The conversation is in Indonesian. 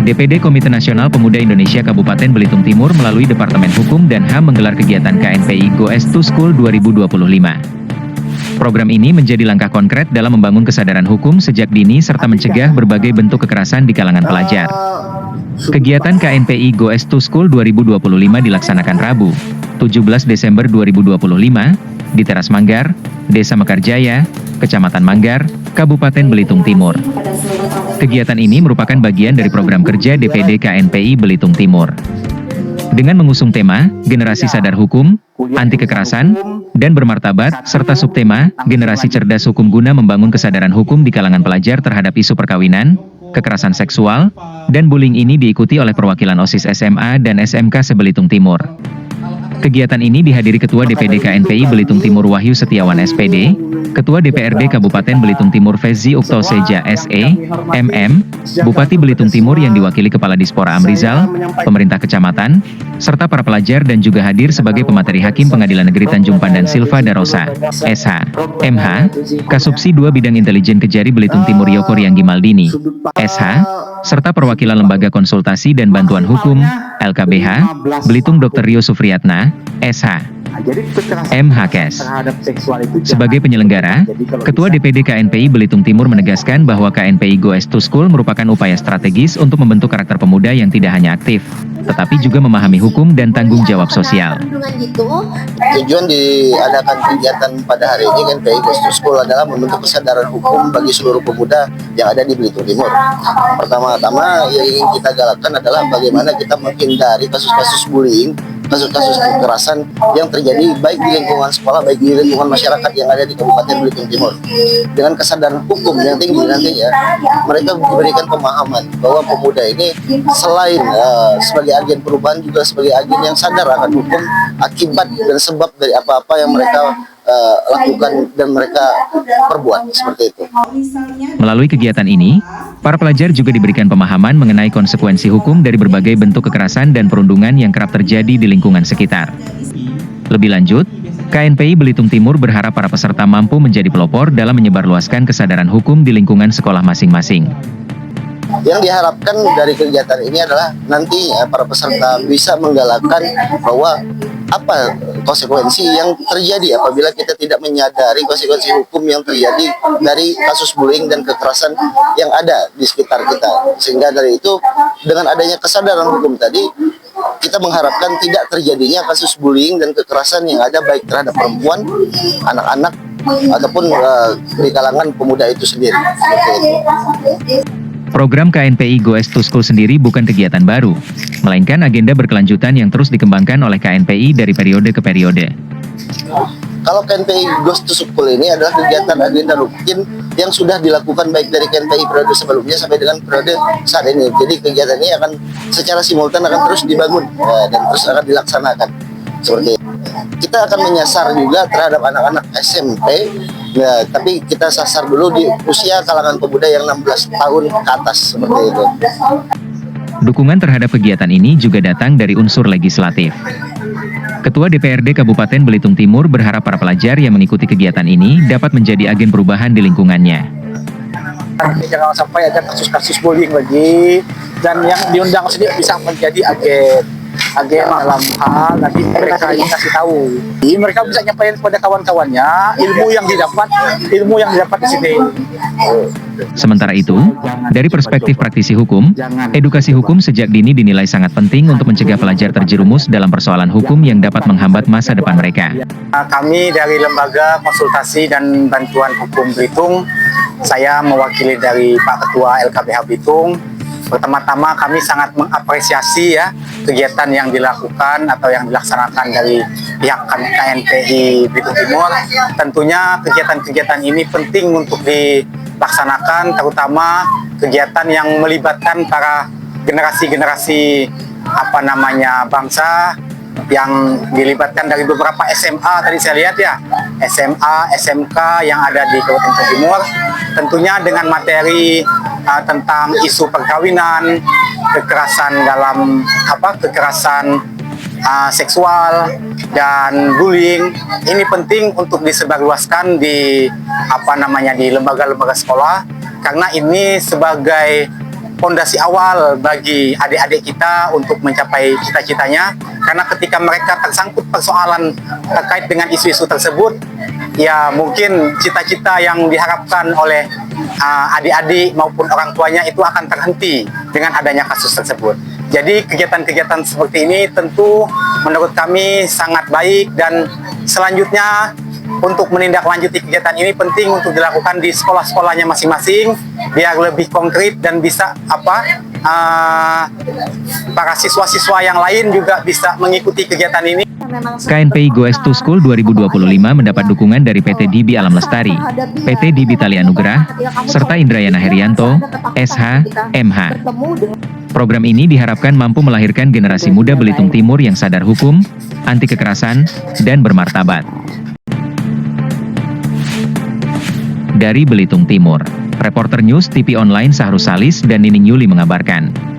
DPD Komite Nasional Pemuda Indonesia Kabupaten Belitung Timur melalui Departemen Hukum dan HAM menggelar kegiatan KNPI Goes to School 2025. Program ini menjadi langkah konkret dalam membangun kesadaran hukum sejak dini serta mencegah berbagai bentuk kekerasan di kalangan pelajar. Kegiatan KNPI Goes to School 2025 dilaksanakan Rabu, 17 Desember 2025, di Teras Manggar, Desa Mekarjaya, Kecamatan Manggar, Kabupaten Belitung Timur. Kegiatan ini merupakan bagian dari program kerja DPD KNPI Belitung Timur. Dengan mengusung tema, Generasi Sadar Hukum, Anti Kekerasan, dan Bermartabat, serta subtema, Generasi Cerdas Hukum guna membangun kesadaran hukum di kalangan pelajar terhadap isu perkawinan, kekerasan seksual, dan bullying ini diikuti oleh perwakilan OSIS SMA dan SMK se-Belitung Timur. Kegiatan ini dihadiri Ketua DPD KNPI Belitung Timur Wahyu Setiawan SPD, Ketua DPRD Kabupaten Belitung Timur Fezi Uktoseja SE, MM, Bupati Belitung Timur yang diwakili Kepala Dispora Amrizal, pemerintah kecamatan, serta para pelajar dan juga hadir sebagai pemateri Hakim Pengadilan Negeri Tanjung Pandan Silva Darosa, SH, MH, Kasubsi 2 Bidang Intelijen Kejari Belitung Timur Yoko Rianggi Maldini, SH, serta perwakilan Lembaga Konsultasi dan Bantuan Hukum, LKBH, Belitung Dr. Rio Sufriyatna, SH, MHKes. Sebagai penyelenggara, Ketua DPD KNPI Belitung Timur menegaskan bahwa KNPI Goes to School merupakan upaya strategis untuk membentuk karakter pemuda yang tidak hanya aktif, tetapi juga memahami hukum dan tanggung jawab sosial. Tujuan diadakan kegiatan pada hari ini KNPI Goes to School adalah membentuk kesadaran hukum bagi seluruh pemuda yang ada di Belitung Timur. Pertama-tama yang ingin kita galakkan adalah bagaimana kita menghindari kasus-kasus bullying, kasus-kasus kekerasan yang terjadi baik di lingkungan sekolah, baik di lingkungan masyarakat yang ada di Kabupaten Belitung Timur. Dengan kesadaran hukum yang tinggi nantinya, mereka diberikan pemahaman bahwa pemuda ini selain sebagai agen perubahan juga sebagai agen yang sadar akan hukum, akibat dan sebab dari apa-apa yang mereka lakukan dan mereka perbuat, seperti itu. Melalui kegiatan ini, para pelajar juga diberikan pemahaman mengenai konsekuensi hukum dari berbagai bentuk kekerasan dan perundungan yang kerap terjadi di lingkungan sekitar. Lebih lanjut, KNPI Belitung Timur berharap para peserta mampu menjadi pelopor dalam menyebarluaskan kesadaran hukum di lingkungan sekolah masing-masing. Yang diharapkan dari kegiatan ini adalah nanti para peserta bisa menggalakkan bahwa apa konsekuensi yang terjadi apabila kita tidak menyadari konsekuensi hukum yang terjadi dari kasus bullying dan kekerasan yang ada di sekitar kita. Sehingga dari itu, dengan adanya kesadaran hukum tadi, kita mengharapkan tidak terjadinya kasus bullying dan kekerasan yang ada baik terhadap perempuan, anak-anak, ataupun di kalangan pemuda itu sendiri. Program KNPI Goes to School sendiri bukan kegiatan baru, melainkan agenda berkelanjutan yang terus dikembangkan oleh KNPI dari periode ke periode. Kalau KNPI Goes to School ini adalah kegiatan agenda rutin yang sudah dilakukan baik dari KNPI periode sebelumnya sampai dengan periode saat ini. Jadi kegiatan ini akan secara simultan akan terus dibangun dan terus akan dilaksanakan. Seperti itu. Kita akan menyasar juga terhadap anak-anak SMP. Ya, tapi kita sasar dulu di usia kalangan pemuda yang 16 tahun ke atas, seperti itu. Dukungan terhadap kegiatan ini juga datang dari unsur legislatif. Ketua DPRD Kabupaten Belitung Timur berharap para pelajar yang mengikuti kegiatan ini dapat menjadi agen perubahan di lingkungannya. Jangan sampai ada kasus-kasus bullying lagi, dan yang diundang sendiri bisa menjadi agen dalam hal nanti mereka ini kasih tahu. Jadi mereka bisa nyampaikan kepada kawan-kawannya ilmu yang didapat di sini. Sementara itu, dari perspektif praktisi hukum, edukasi hukum sejak dini dinilai sangat penting untuk mencegah pelajar terjerumus dalam persoalan hukum yang dapat menghambat masa depan mereka. Kami dari Lembaga Konsultasi dan Bantuan Hukum Belitung, saya mewakili dari Pak Ketua LKBH Belitung. Pertama-tama kami sangat mengapresiasi ya kegiatan yang dilakukan atau yang dilaksanakan dari pihak KNPI Belitung Timur. Tentunya kegiatan-kegiatan ini penting untuk dilaksanakan, terutama kegiatan yang melibatkan para generasi-generasi bangsa yang dilibatkan dari beberapa SMA tadi saya lihat ya, SMA, SMK yang ada di Kabupaten Timur, tentunya dengan materi tentang isu perkawinan, kekerasan kekerasan seksual dan bullying. Ini penting untuk disebarluaskan di di lembaga-lembaga sekolah, karena ini sebagai pondasi awal bagi adik-adik kita untuk mencapai cita-citanya, karena ketika mereka tersangkut persoalan terkait dengan isu-isu tersebut, ya mungkin cita-cita yang diharapkan oleh adik-adik maupun orang tuanya itu akan terhenti dengan adanya kasus tersebut. Jadi kegiatan-kegiatan seperti ini tentu menurut kami sangat baik, dan selanjutnya untuk menindaklanjuti kegiatan ini penting untuk dilakukan di sekolah-sekolahnya masing-masing biar lebih konkret dan bisa para siswa-siswa yang lain juga bisa mengikuti kegiatan ini. KNPI Goes to School 2025 mendapat dukungan dari PT Dibi Alam Lestari, PT Dibi Tali Anugerah, serta Indrayana Herianto, SH, MH. Program ini diharapkan mampu melahirkan generasi muda Belitung Timur yang sadar hukum, anti kekerasan, dan bermartabat. Dari Belitung Timur, reporter News TV Online Sahrus Salis dan Nining Yuli mengabarkan.